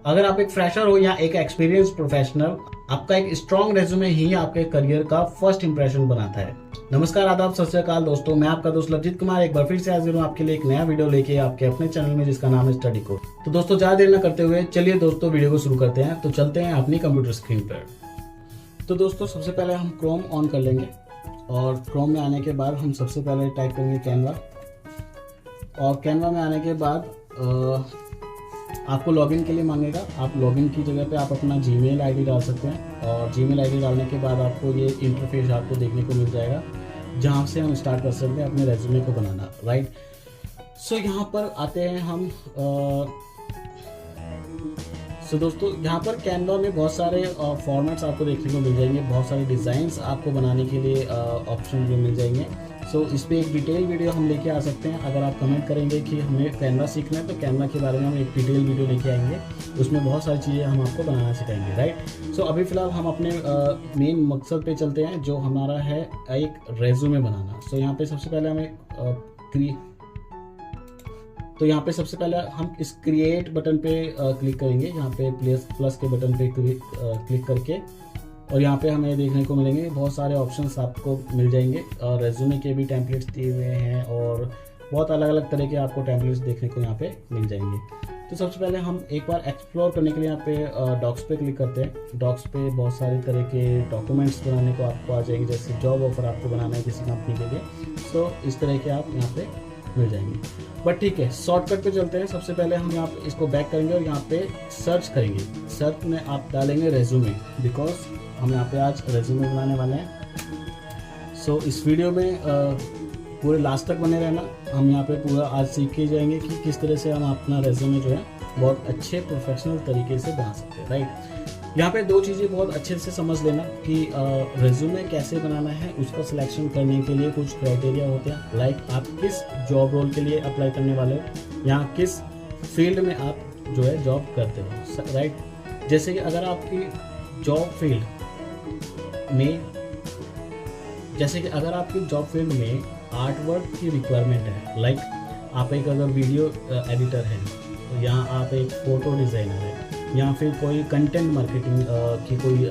अगर आप एक फ्रेशर हो या एक एक्सपीरियंस प्रोफेशनल, आपका एक स्ट्रॉन्ग रेज्यूमे ही आपके करियर का फर्स्ट इंप्रेशन बनाता है। नमस्कार, आदाब, सत श्री अकाल दोस्तों, मैं आपका दोस्त लवजीत कुमार एक बार फिर से हाजिर हूँ आपके लिए एक नया वीडियो लेके आपके अपने चैनल में, जिसका नाम है स्टडी कोड। तो दोस्तों ज्यादा देर न करते हुए चलिए दोस्तों वीडियो को शुरू करते हैं। तो चलते हैं अपनी कंप्यूटर स्क्रीन पर। तो दोस्तों सबसे पहले हम क्रोम ऑन कर लेंगे और क्रोम में आने के बाद हम सबसे पहले टाइप करेंगे कैनवा। और कैनवा में आने के बाद आपको लॉगिन के लिए मांगेगा। आप लॉगिन की जगह पे आप अपना जीमेल आईडी डाल सकते हैं और जीमेल आईडी डालने के बाद आपको ये इंटरफेस आपको देखने को मिल जाएगा, जहाँ से हम स्टार्ट कर सकते हैं अपने रेज्यूमे को बनाना। राइट, सो यहाँ पर आते हैं हम। सो दोस्तों यहाँ पर कैनवा में बहुत सारे फॉर्मेट्स आपको देखने को मिल जाएंगे, बहुत सारे डिज़ाइंस आपको बनाने के लिए ऑप्शन भी मिल जाएंगे। सो इस पर एक डिटेल वीडियो हम लेके आ सकते हैं। अगर आप कमेंट करेंगे कि हमें कैनवा सीखना है तो कैनवा के बारे में हम एक डिटेल वीडियो लेके आएंगे, उसमें बहुत सारी चीज़ें हम आपको बनाना सिखाएंगे। राइट, सो अभी फ़िलहाल हम अपने मेन मकसद पे चलते हैं, जो हमारा है एक रेज्यूमे बनाना। सो यहाँ पे सबसे पहले हमें सबसे पहले हम इस क्रिएट बटन पे क्लिक करेंगे। यहाँ पे प्लस के बटन पे क्लिक करके और यहाँ पे हमें देखने को मिलेंगे बहुत सारे ऑप्शंस आपको मिल जाएंगे। और रेज्यूमे के भी टेम्पलेट्स दिए हुए हैं और बहुत अलग अलग तरह के आपको टेम्पलेट्स देखने को यहाँ पे मिल जाएंगे। तो सबसे पहले हम एक बार एक्सप्लोर करने के लिए यहाँ पे डॉक्स पे क्लिक करते हैं। डॉक्स पे बहुत सारे तरह के डॉक्यूमेंट्स बनाने को आपको आ जाएंगे, जैसे जॉब ऑफर आपको बनाना है किसी कंपनी के लिए। सो इस तरह के आप यहाँ पे मिल जाएंगे। बट ठीक है, शॉर्टकट पे चलते हैं। सबसे पहले हम यहाँ पे इसको बैक करेंगे और यहाँ पे सर्च करेंगे। सर्च में आप डालेंगे रेज्यूमे, बिकॉज हम यहाँ पे आज रेज्यूमे बनाने वाले हैं। सो इस वीडियो में पूरे लास्ट तक बने रहना। हम यहाँ पे पूरा आज सीख के जाएंगे कि किस तरह से हम अपना रेज्यूमे जो है बहुत अच्छे प्रोफेशनल तरीके से बना सकते हैं। राइट, यहाँ पे दो चीज़ें बहुत अच्छे से समझ लेना कि रेज्यूमे कैसे बनाना है। उसका सिलेक्शन करने के लिए कुछ क्राइटेरिया होते हैं, लाइक आप किस जॉब रोल के लिए अप्लाई करने वाले हो या किस फील्ड में आप जो है जॉब करते हो। राइट, जैसे कि अगर आपकी जॉब फील्ड में आर्ट वर्क की रिक्वायरमेंट है, लाइक आप एक अगर वीडियो एडिटर हैं या आप एक फ़ोटो डिज़ाइनर हैं या फिर कोई कंटेंट मार्केटिंग की कोई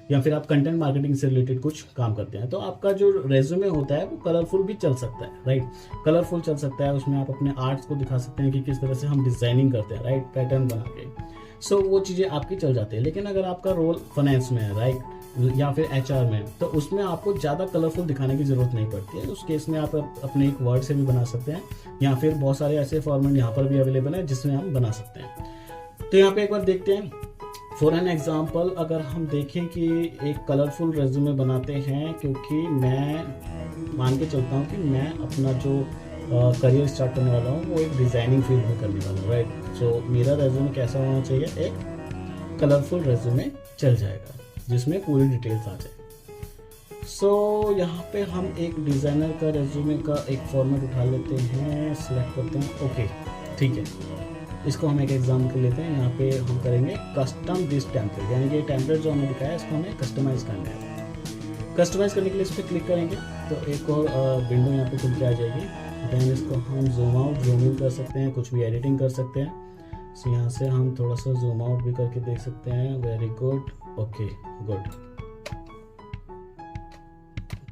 या फिर आप कंटेंट मार्केटिंग से रिलेटेड कुछ काम करते हैं, तो आपका जो रेज्यूमे होता है वो कलरफुल भी चल सकता है। राइट, कलरफुल चल सकता है। उसमें आप अपने आर्ट्स को दिखा सकते हैं कि किस तरह से हम डिज़ाइनिंग करते हैं। राइट, पैटर्न बना के। सो वो चीज़ें आपकी चल जाती है। लेकिन अगर आपका रोल फाइनेंस में है, राइट, या फिर एचआर में, तो उसमें आपको ज़्यादा कलरफुल दिखाने की ज़रूरत नहीं पड़ती है। उस केस में आप अपने एक वर्ड से भी बना सकते हैं या फिर बहुत सारे ऐसे फॉर्मेट यहाँ पर भी अवेलेबल है जिसमें हम बना सकते हैं। तो यहाँ पे एक बार देखते हैं। फॉर एन एग्जाम्पल, अगर हम देखें कि एक कलरफुल रेज्यूमे बनाते हैं, क्योंकि मैं मान के चलता हूँ कि मैं अपना जो करियर स्टार्ट करने वाला हूँ वो एक डिज़ाइनिंग फील्ड में करने वाला हूँ। राइट, सो मेरा रेज्यूमे कैसा होना चाहिए, एक कलरफुल रेज्यूमे चल जाएगा जिसमें पूरी डिटेल्स आ जाए। सो यहाँ पे हम एक डिज़ाइनर का रेज्यूमे का एक फॉर्मेट उठा लेते हैं, सिलेक्ट करते हैं। ओके, ठीक है, इसको हम एक एग्जाम्पल लेते हैं। यहाँ पे हम करेंगे कस्टम दिस टेम्पलेट, यानी कि टेम्पलेट जो हमने दिखाया है इसको हमें कस्टमाइज़ करना है। कस्टमाइज़ करने के लिए इस पर क्लिक करेंगे तो एक और विंडो यहाँ पे खुल के आ जाएगी। दैन इसको हम जूम आउट जूम इन कर सकते हैं, कुछ भी एडिटिंग कर सकते हैं। सो यहाँ से हम थोड़ा सा जूम आउट भी करके देख सकते हैं। Very good, okay good.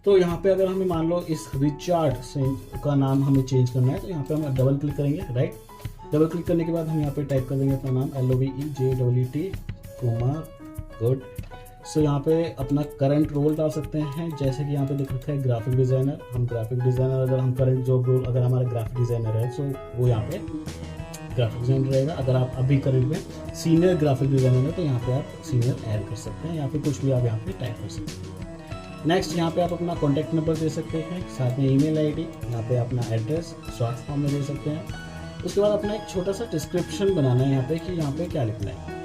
तो यहाँ पे अगर हमें मान लो इस रिचार्ड का नाम हमें चेंज करना है तो यहाँ पे हम डबल क्लिक करेंगे। राइट, डबल क्लिक करने के बाद हम यहाँ पे टाइप कर देंगे अपना नाम LOVEJET कुमार। गुड। सो यहाँ पे अपना करंट रोल डाल सकते हैं, जैसे कि यहाँ पे देख रखा है ग्राफिक डिज़ाइनर। हम ग्राफिक डिज़ाइनर, अगर हम करंट जॉब रोल अगर हमारा ग्राफिक डिज़ाइनर है तो वो यहाँ पे ग्राफिक डिज़ाइनर रहेगा। अगर आप अभी करंट में सीनियर ग्राफिक डिज़ाइनर है तो यहाँ पे आप सीनियर ऐड कर सकते हैं या फिर कुछ भी आप यहाँ पे टाइप कर सकते हैं। नेक्स्ट, यहाँ पे आप अपना कॉन्टैक्ट नंबर दे सकते हैं, साथ में ईमेल आईडी, यहाँ पे अपना एड्रेस शॉर्ट फॉर्म में दे सकते हैं। उसके बाद अपना एक छोटा सा डिस्क्रिप्शन बनाना है यहाँ पे कि यहाँ पे क्या लिखना है।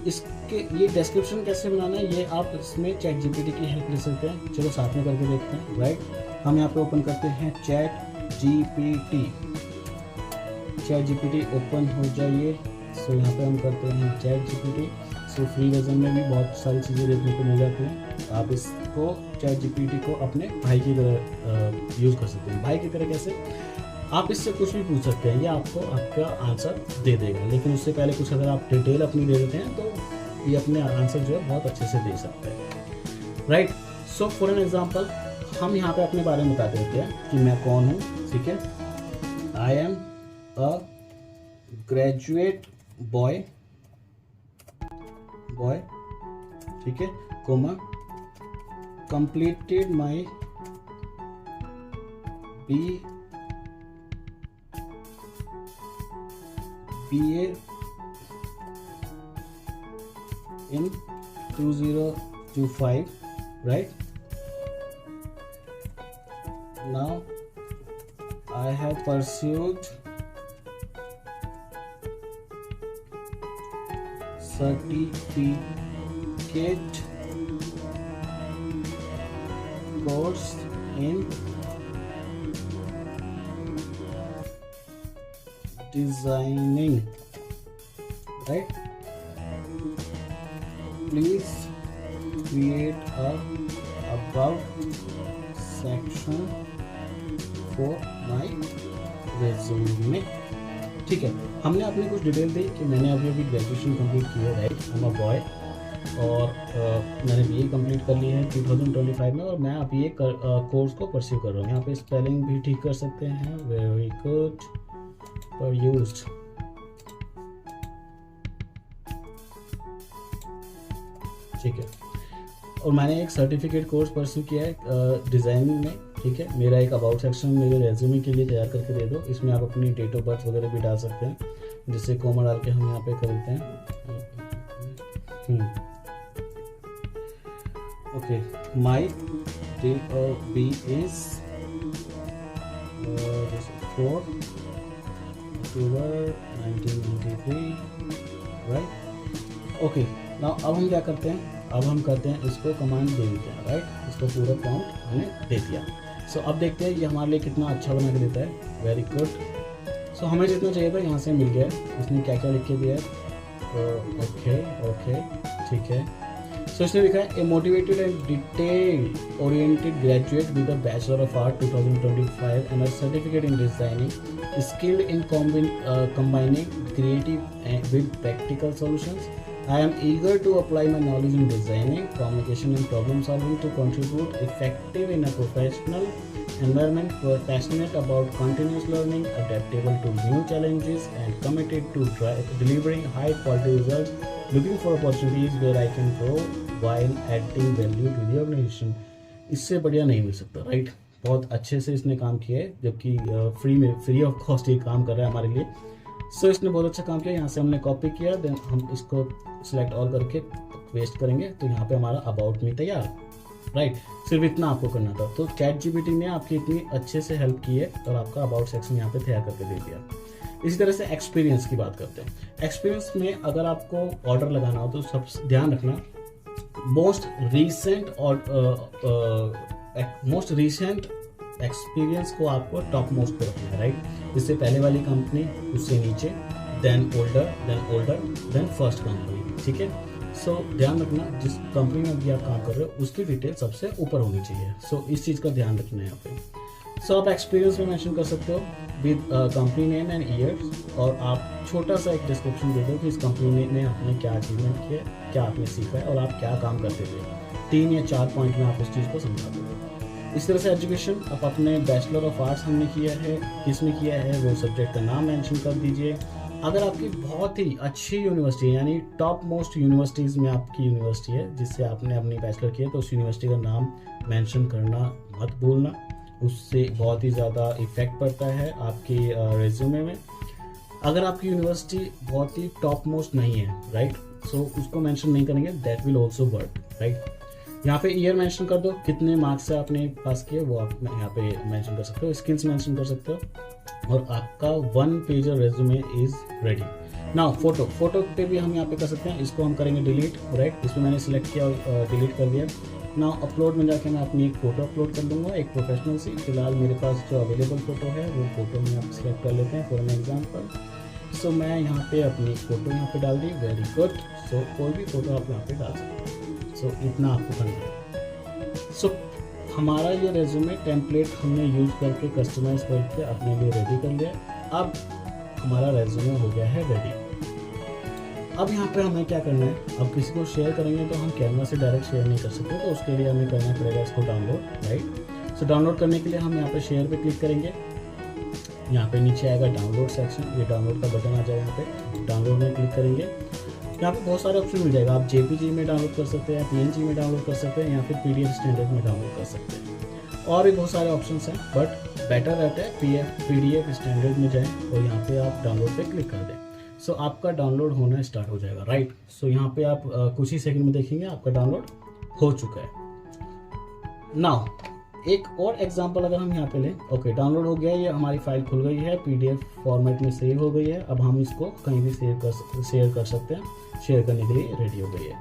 इसके ये डिस्क्रिप्शन कैसे बनाना है ये आप इसमें चैट जीपीटी की हेल्प ले सकते हैं। चलो साथ में करके देखते हैं। राइट, हम यहाँ पे ओपन करते हैं चैट जीपीटी ओपन हो जाइए। सो यहाँ पे हम करते हैं chat GPT. So free version में भी बहुत सारी चीज़ें देखने को मिल जाती हैं। आप इसको चैट जीपीटी को अपने भाई की तरह यूज़ कर सकते हैं। भाई की तरह कैसे, आप इससे कुछ भी पूछ सकते हैं, ये आपको आपका आंसर दे देगा, लेकिन उससे पहले कुछ अगर आप डिटेल अपनी दे देते हैं तो ये अपने आंसर जो है बहुत अच्छे से दे सकते हैं, right. So for an example हम यहाँ पे अपने बारे में बता देते हैं कि मैं कौन हूँ, ठीक है। I am a graduate boy, ठीक है, coma, completed my BA in 2025, right? Now I have pursued certificate course in designing, right? Please create a about section for my resume। ठीक है, हमने अपनी कुछ डिटेल दी कि मैंने अभी ग्रेजुएशन कंप्लीट की है, right, I am a boy, और मैंने बीए कंप्लीट कर ली है 2025 में, और मैं अब ये कोर्स को परस्यू कर रहा हूँ। यहाँ पे स्पेलिंग भी ठीक कर सकते हैं, वेरी गुड, पर यूज्ड, ठीक है। और मैंने एक सर्टिफिकेट कोर्स परस्यू किया है डिज़ाइनिंग में, ठीक है। मेरा एक अबाउट सेक्शन मेरे रेज्यूमे के लिए तैयार करके दे दो, इसमें आप अपनी डेट ऑफ बर्थ वगैरह भी डाल सकते हैं, जिससे कॉमा डाल के हम यहाँ पे कर देते हैं। Okay, my date of birth is 4 October 1993, right? Okay, now अब हम क्या करते हैं, अब हम करते हैं इसको कमांड दे देते हैं, राइट, इसको पूरा प्रॉम्प्ट हमने दे दिया। सो अब देखते हैं ये हमारे लिए कितना अच्छा बना के देता है, वेरी गुड। सो हमें जितना चाहिए था यहाँ से मिल गया है, इसने क्या क्या लिख के दिया है, ओके, ठीक है। सो इसने लिखा है a motivated and detail oriented graduate with a bachelor of art 2025 and a certificate in designing, skilled in combining creative with practical solutions. I am eager to apply my knowledge in designing, communication and problem solving to contribute effective in a professional environment, passionate about continuous learning, adaptable to new challenges and committed to delivering high quality results, looking for opportunities where I can grow while adding value to the organization। इससे बढ़िया नहीं मिल सकता, right. बहुत अच्छे से इसने काम किया है, जबकि फ्री ऑफ कॉस्ट ये काम कर रहा है हमारे लिए। सो इसने बहुत अच्छा काम किया। यहाँ से हमने कॉपी किया, देन हम इसको सिलेक्ट ऑल करके पेस्ट करेंगे, तो यहाँ पे हमारा अबाउट मी तैयार, राइट। सिर्फ इतना आपको करना था। तो ChatGPT ने आपकी इतनी अच्छे से हेल्प की है और आपका अबाउट सेक्शन यहाँ पे तैयार करके दे दिया। इसी तरह से एक्सपीरियंस की बात करते हैं। एक्सपीरियंस में अगर आपको ऑर्डर लगाना हो तो सब ध्यान रखना, मोस्ट रीसेंट एक्सपीरियंस को आपको टॉप मोस्ट पे रखना है, राइट। इससे पहले वाली कंपनी, उससे नीचे, then older, then first company, ठीक है। सो ध्यान रखना, जिस कंपनी में भी आप काम कर रहे हो उसकी डिटेल सबसे ऊपर होनी चाहिए। सो इस चीज़ का ध्यान रखना है यहाँ पे। सो आप एक्सपीरियंस में मेंशन कर सकते हो with company name and years, और आप छोटा सा एक डिस्क्रिप्शन दे दो कि इस कंपनी ने आपने क्या अचीवमेंट किया, क्या आपने सीखा है और आप क्या काम करते थे। 3 या 4 पॉइंट में आप उस चीज़ को समझा दो। इस तरह से एजुकेशन, आप अपने बैचलर ऑफ आर्ट्स हमने किया है, किसमें किया है वो सब्जेक्ट का नाम मेंशन कर दीजिए। अगर आपकी बहुत ही अच्छी यूनिवर्सिटी है, यानी टॉप मोस्ट यूनिवर्सिटीज़ में आपकी यूनिवर्सिटी है जिससे आपने अपनी बैचलर किया, तो उस यूनिवर्सिटी का नाम मेंशन करना मत भूलना, उससे बहुत ही ज़्यादा इफेक्ट पड़ता है आपके रेज्यूमे में। अगर आपकी यूनिवर्सिटी बहुत ही टॉप मोस्ट नहीं है, राइट, सो उसको मेंशन नहीं करेंगे, that will also work, right. यहाँ पे ईयर मेंशन कर दो, कितने मार्क्स से आपने पास किए वो आप यहाँ पे मेंशन कर सकते हो, स्किल्स मेंशन कर सकते हो, और आपका 1 pager resume is ready. Now photo पे भी हम यहाँ पे कर सकते हैं, इसको हम करेंगे डिलीट, राइट। इसमें मैंने सिलेक्ट किया और डिलीट कर दिया। नाउ अपलोड में जाके मैं अपनी एक फ़ोटो अपलोड कर दूंगा, एक प्रोफेशनल सी। फिलहाल मेरे पास जो अवेलेबल फ़ोटो है वो फ़ोटो में आप सिलेक्ट कर लेते हैं फॉर एन एग्जाम्पल। सो मैं यहाँ पे अपनी फ़ोटो यहाँ पे डाल दी, वेरी गुड। सो कोई भी फ़ोटो आप यहाँ पे डाल सकते हैं। सो इतना आपको करना है। सो हमारा ये रेज्यूमे टेम्पलेट हमने यूज़ करके कस्टमाइज करके अपने लिए रेडी कर लिया। अब हमारा रेज्यूमे हो गया है रेडी। अब यहाँ पे हमें क्या करना है, अब किसी को शेयर करेंगे तो हम कैनवा से डायरेक्ट शेयर नहीं कर सकते, तो उसके लिए हमें करना पड़ेगा इसको डाउनलोड, राइट। सो डाउनलोड करने के लिए हम यहाँ पे शेयर पे क्लिक करेंगे। यहाँ पे नीचे आएगा डाउनलोड सेक्शन, ये डाउनलोड का बटन आ जाएगा। यहाँ पे डाउनलोड में क्लिक करेंगे, यहाँ पे बहुत सारे ऑप्शन मिल जाएगा। आप JPG में डाउनलोड कर सकते हैं, PNG में डाउनलोड कर सकते हैं, या फिर PDF स्टैंडर्ड में डाउनलोड कर सकते हैं। और भी बहुत सारे ऑप्शंस हैं, बट बेटर रहता है PDF स्टैंडर्ड में जाएं और यहाँ पे आप डाउनलोड पे क्लिक कर दें। सो आपका डाउनलोड होना स्टार्ट हो जाएगा, राइट। सो यहाँ पे आप कुछ ही सेकंड में देखेंगे आपका डाउनलोड हो चुका है। नाउ एक और एग्जांपल अगर हम यहाँ पे लें, ओके डाउनलोड हो गया, ये हमारी फाइल खुल गई है, PDF फॉर्मेट में सेव हो गई है। अब हम इसको कहीं भी शेयर कर सकते हैं, शेयर करने के लिए रेडी हो गई है।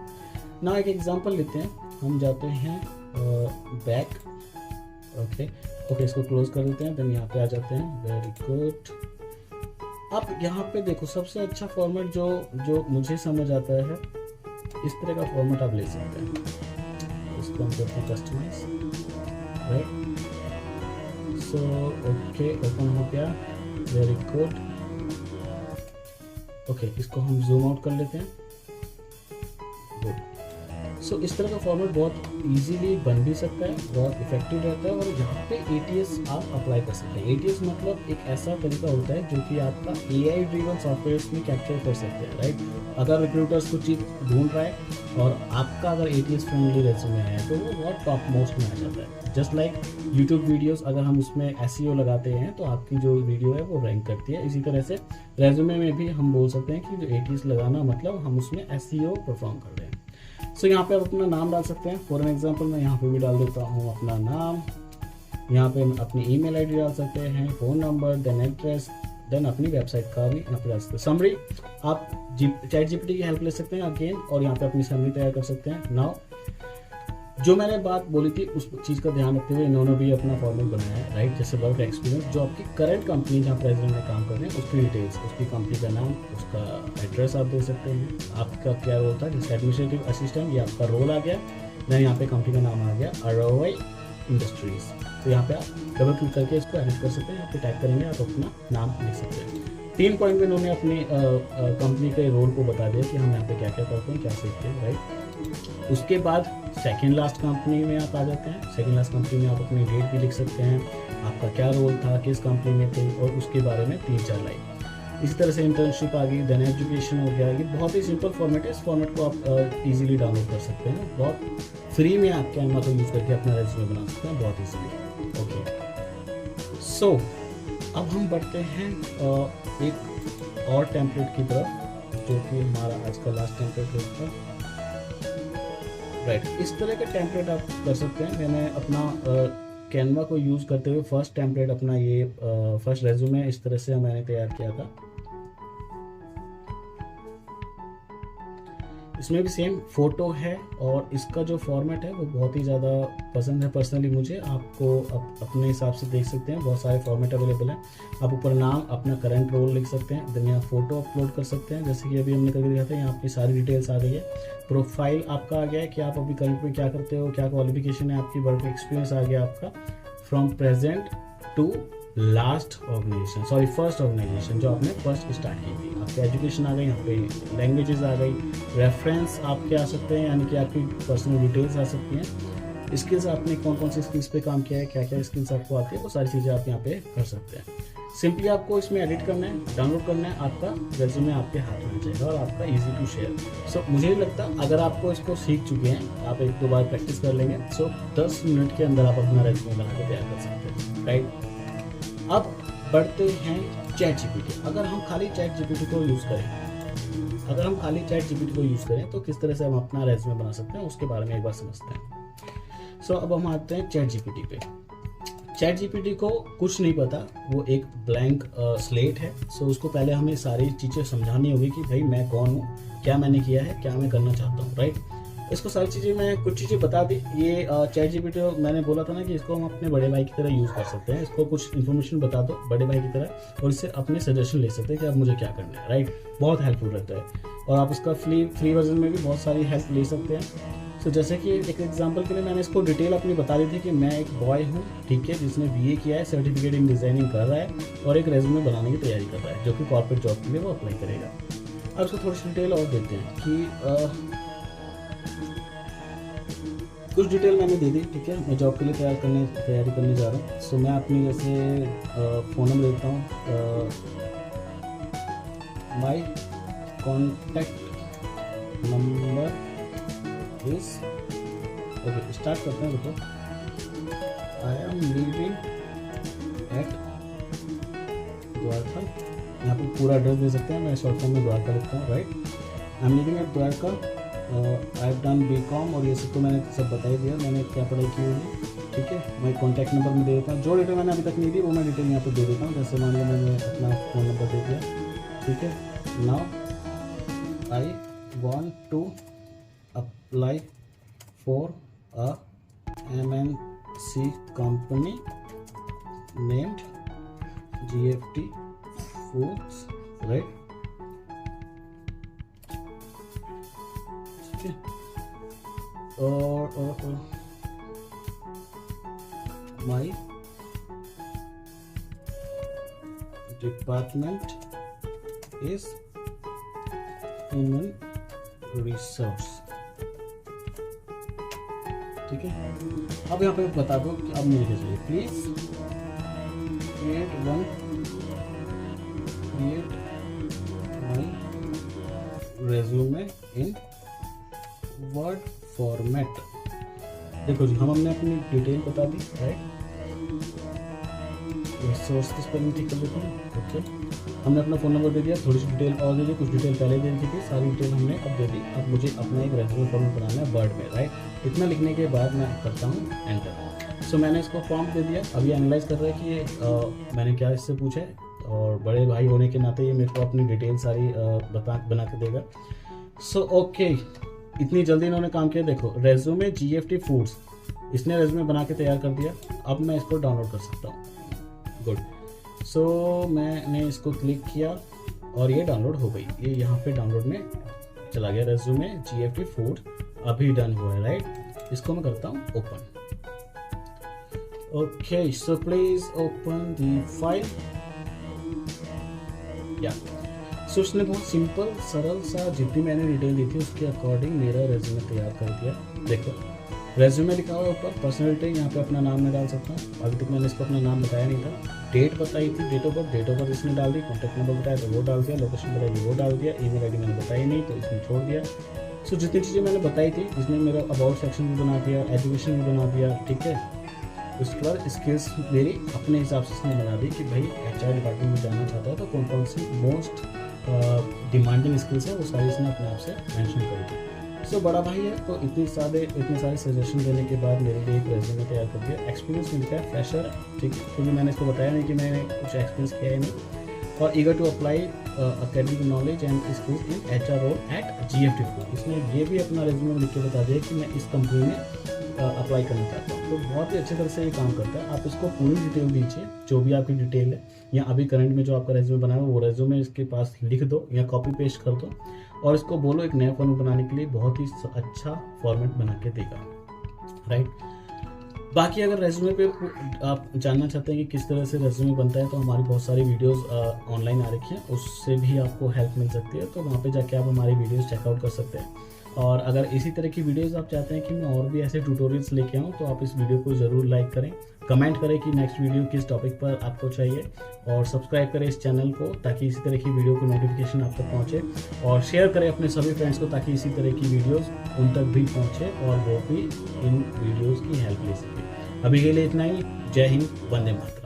ना एक एग्जांपल लेते हैं, हम जाते हैं बैक, ओके इसको क्लोज कर देते हैं, देन यहाँ पे आ जाते हैं, वेरी गुड। अब यहाँ पे देखो सबसे अच्छा फॉर्मेट जो मुझे समझ आता है, इस तरह का फॉर्मेट आप ले सकते हैं। इसको हम करते हैं customise, right. So okay open हो गया, वेरी गुड। ओके इसको हम जूम आउट कर लेते हैं, गुड। सो इस तरह का फॉर्मेट बहुत इजीली बन भी सकता है, बहुत इफेक्टिव रहता है। और यहाँ पे ATS आप अप्लाई कर सकते हैं। ATS मतलब एक ऐसा तरीका होता है जो कि आपका AI ड्रिवन सॉफ्टवेयर में कैप्चर कर सकते हैं, राइट। अगर रिक्रूटर्स कुछ चीज़ ढूंढ रहा है और आपका अगर ATS फ्रेंडली रेज्यूमे है तो वो बहुत टॉप मोस्ट में आ जाता है। जस्ट लाइक यूट्यूब वीडियोस, अगर हम उसमें SEO लगाते हैं तो आपकी जो वीडियो है वो रैंक करती है। इसी तरह से रेज्यूमे में भी हम बोल सकते हैं कि जो ATS लगाना मतलब हम उसमें SEO परफॉर्म कर रहे हैं। सो यहाँ पे आप अपना नाम डाल सकते हैं। फॉर एन एग्जांपल मैं यहाँ पे भी डाल देता हूँ अपना नाम, यहाँ पे अपनी ईमेल आईडी डाल सकते हैं, phone number, then address, then अपनी वेबसाइट का भी यहाँ पे डाल सकते हैं। समरी आप ChatGPT की हेल्प ले सकते हैं अगेन, और यहाँ पे अपनी समरी तैयार कर सकते हैं। नाउ जो मैंने बात बोली थी उस चीज़ का ध्यान रखते हुए इन्होंने भी अपना फॉर्मेट बनाया है, राइट। जैसे वर्क एक्सपीरियंस, जो आपकी करंट कंपनी जहाँ प्रेजेंट में काम कर रहे हैं उसकी डिटेल्स, उसकी कंपनी का नाम, उसका एड्रेस आप दे सकते हैं। आपका क्या रोल था, जैसे एडमिनिस्ट्रेटिव असिस्टेंट, ये आपका रोल आ गया। देन यहाँ पे कंपनी का नाम आ गया ROI इंडस्ट्रीज। तो यहाँ पे आप डबल क्लिक करके इसको एडिट कर सकते हैं। यहाँ पे टाइप करेंगे आप अपना नाम लिख सकते हैं। 3 पॉइंट में इन्होंने अपनी कंपनी के रोल को बता दिया कि हम यहाँ पे क्या क्या करते हैं, क्या सीखते हैं, राइट। उसके बाद सेकेंड लास्ट कंपनी में आप आ जाते हैं। सेकेंड लास्ट कंपनी में आप अपनी डेट भी लिख सकते हैं, आपका क्या रोल था, किस कंपनी में थे, और उसके बारे में 3-4 लाइन। इसी तरह से इंटर्नशिप आ गई, देन एजुकेशन हो गया। ये बहुत ही सिंपल फॉर्मेट है। इस फॉर्मेट को आप इजीली डाउनलोड कर सकते हैं। बहुत फ्री में आप कैनवा को यूज़ करके अपना रेज्यूमे बना सकते हैं बहुत ईजीली। ओके सो अब हम बढ़ते हैं एक और टेम्पलेट की तरफ, जो कि हमारा आज का लास्ट टेम्पलेट होगा, राइट। इस तरह के टेम्पलेट आप कर सकते हैं। मैंने अपना कैनवा को यूज़ करते हुए फर्स्ट टेम्पलेट अपना ये फर्स्ट रेज्यूमे इस तरह से मैंने तैयार किया था। इसमें भी सेम फोटो है, और इसका जो फॉर्मेट है वो बहुत ही ज़्यादा पसंद है पर्सनली मुझे। आपको अपने हिसाब से देख सकते हैं, बहुत सारे फॉर्मेट अवेलेबल हैं। आप ऊपर नाम, अपना करंट रोल लिख सकते हैं, देन यहाँ फोटो अपलोड कर सकते हैं, जैसे कि अभी हमने करके दिखा था। यहाँ आपकी सारी डिटेल्स आ गई है। प्रोफाइल आपका आ गया है कि आप अभी करंट में क्या करते हो, क्या क्वालिफिकेशन है आपकी, वर्क एक्सपीरियंस आ गया आपका, from present to last organisation, sorry first organisation जो आपने फर्स्ट स्टार्ट की थी। आपके एजुकेशन आ गई, यहाँ पे लैंग्वेजेस आ गई, रेफरेंस आपके आ सकते हैं, यानी कि आपकी पर्सनल डिटेल्स आ सकती हैं। स्किल्स आपने कौन कौन सी स्किल्स पे काम किया है, क्या क्या स्किल्स आपको आती है, वो सारी चीज़ें आप यहाँ पे कर सकते हैं। सिंपली आपको इसमें एडिट करना है, डाउनलोड करना है, आपका रेज्यूमे आपके हाथ में आ जाएगा और आपका इजी टू शेयर। सो मुझे नहीं लगता, अगर आपको इसको सीख चुके हैं, आप 1-2 बार प्रैक्टिस कर लेंगे, सो 10 मिनट के अंदर आप अपना रेज्यूमे बना के तैयार कर सकते हैं, राइट। अब बढ़ते हैं ChatGPT। अगर हम खाली ChatGPT को यूज़ करें, तो किस तरह से हम अपना रेज्यूमे बना सकते हैं उसके बारे में एक बार समझते हैं। सो अब हम आते हैं ChatGPT पे। ChatGPT को कुछ नहीं पता, वो एक ब्लैंक स्लेट है। सो उसको पहले हमें सारी चीज़ें समझानी होगी कि भाई मैं कौन हूँ, क्या मैंने किया है, क्या मैं करना चाहता हूँ, राइट। इसको सारी चीज़ें मैं कुछ चीज़ें बता दी। ये ChatGPT मैंने बोला था ना कि इसको हम अपने बड़े भाई की तरह यूज़ कर सकते हैं। इसको कुछ इन्फॉर्मेशन बता दो बड़े भाई की तरह, और इससे अपने सजेशन ले सकते हैं कि अब मुझे क्या करना है, राइट। बहुत हेल्पफुल रहता है, और आप उसका फ्री वर्जन में भी बहुत सारी हेल्प ले सकते हैं। सो जैसे कि एक एग्जांपल के लिए मैंने इसको डिटेल अपनी बता दी थी कि मैं एक बॉय हूँ, ठीक है, जिसने बीए किया है, सर्टिफिकेट इन डिज़ाइनिंग कर रहा है और एक रेज्यूमे बनाने की तैयारी कर रहा है जो कि कॉर्पोरेट जॉब के लिए वो अप्लाई करेगा। अब इसको थोड़ी सी डिटेल और देते हैं कि कुछ डिटेल मैंने दे दी, ठीक है। मैं जॉब के लिए तैयारी करने जा रहा हूँ। सो मैं अपनी जैसे फ़ोन नंबर देता हूँ, माई contact number is, okay start करते हैं। देखो, आई एम लिविंग एट द्वारका, यहाँ पे पूरा एड्रेस दे सकते हैं, मैं शॉर्ट फॉर्म में द्वारका लिखता हूँ, right. I am living at Dwarka, I have done BCom, और ये सब तो मैंने सब बता ही दिया मैंने क्या पढ़ाई की होगी, ठीक है। मैं कॉन्टैक्ट नंबर में दे देता हूँ, जो डिटेल मैंने अभी तक नहीं दी वो मैं डिटेल यहाँ पे दे देता हूँ। जैसे मान लो मैंने अपना फ़ोन नंबर दे दिया, ठीक है। Now I want to apply for a MNC company named GFT Foods, right, ठीक है। और my department is human resource, ठीक है। अब यहाँ पे बता दो कि अब मुझे चाहिए, please create my resume in word format. देखो जी, हमने अपनी डिटेल बता दी, राइट। सोर्स की स्पेलिंग ठीक कर देते हैं, ओके। हमने अपना फ़ोन नंबर दे दिया, थोड़ी सी डिटेल और दे दी, कुछ डिटेल पहले दे दी थी, सारी डिटेल हमने अब दे दी। अब मुझे अपना एक रेज्यूमे फॉर्मेट बनाना है वर्ड में, राइट। इतना लिखने के बाद मैं करता हूँ एंटर। सो मैंने इसको फॉर्म दे दिया। अभी एनालाइज कर रहा है कि ये मैंने क्या इससे पूछा है, और बड़े भाई होने के नाते ये मेरे को अपनी डिटेल सारी बना के देगा। सो ओके, इतनी जल्दी इन्होंने काम किया। देखो, रेज्यूमे GFT फूड्स, इसने रेज्यूमे बना के तैयार कर दिया। अब मैं इसको डाउनलोड कर सकता हूँ, गुड। सो मैंने इसको क्लिक किया और ये डाउनलोड हो गई। ये यहाँ पे डाउनलोड में चला गया, रेज्यूमे GFT फूड अभी डन हुआ है, राइट। इसको मैं करता हूँ open, okay. So please open the file, या सो उसने बहुत सिंपल सरल सा जितनी मैंने डिटेल दी थी उसके अकॉर्डिंग मेरा रेज्यूमे तैयार कर दिया। देखो, रेज्यूमे लिखा हुआ ऊपर, पर्सनल डिटेल, यहाँ पे अपना नाम मैं डाल सकता हूँ। अभी तक मैंने इसको अपना नाम बताया नहीं था। डेट बताई थी, डेट ऑफ बर्थ इसने डाल दी। कॉन्टैक्ट नंबर बताया तो वो डाल दिया। लोकेशन बताई वो डाल दिया। ईमेल आईडी मैंने बताई नहीं तो इसमें छोड़ दिया। सो जितनी चीज़ें मैंने बताई थी, इसने मेरा अबाउट सेक्शन भी बना दिया, एजुकेशन भी बना दिया, ठीक है। उसके बाद स्किल्स मेरी अपने हिसाब से इसने बना दी कि भाई HR डिपार्टमेंट में जाना चाहता है तो कौन कौन सी मोस्ट डिमांडिंग स्किल्स है वो सारी इसने अपने आप से मेंशन कर दी। सो बड़ा भाई है तो इतने सारे सजेशन देने के बाद मेरे लिए एक रेज्यूमे तैयार कर दिया। एक्सपीरियंस मिलता है, फ्रेशर है, ठीक है, क्योंकि मैंने इसको बताया नहीं कि मैंने कुछ एक्सपीरियंस किया है नहीं। और eager to apply academic knowledge and skills in HR role at GFT Food. इसने ये भी अपना रेज्यूमे में लिख के बता दिया कि मैं इस कंपनी में अप्लाई करना चाहता हूँ। तो बहुत ही अच्छी तरह से ये काम करता है। आप इसको पूरी डिटेल दीजिए, जो भी आपकी डिटेल है, या अभी करंट में जो आपका रेज्यूमे बना है वो रेज्यूमे इसके पास लिख दो या कॉपी पेस्ट कर दो और इसको बोलो एक नया फॉर्मेट बनाने के लिए बहुत ही अच्छा फॉर्मेट बना के देगा, राइट। बाकी अगर रेज्यूमे पे आप जानना चाहते हैं कि किस तरह से रेज्यूमे बनता है तो हमारी बहुत सारी वीडियोस ऑनलाइन आ रखी हैं, उससे भी आपको हेल्प मिल सकती है। तो वहाँ पे जाके आप हमारी वीडियोस चेकआउट कर सकते हैं। और अगर इसी तरह की वीडियोस आप चाहते हैं कि मैं और भी ऐसे ट्यूटोरियल्स लेके आऊँ तो आप इस वीडियो को ज़रूर लाइक करें, कमेंट करें कि नेक्स्ट वीडियो किस टॉपिक पर आपको चाहिए, और सब्सक्राइब करें इस चैनल को ताकि इसी तरह की वीडियो की नोटिफिकेशन आप तक पहुँचे, और शेयर करें अपने सभी फ्रेंड्स को ताकि इसी तरह की वीडियोस उन तक भी पहुँचे और वो भी इन वीडियोस की हेल्प ले सकें। अभी के लिए इतना ही। जय हिंद, वंदे मातरम।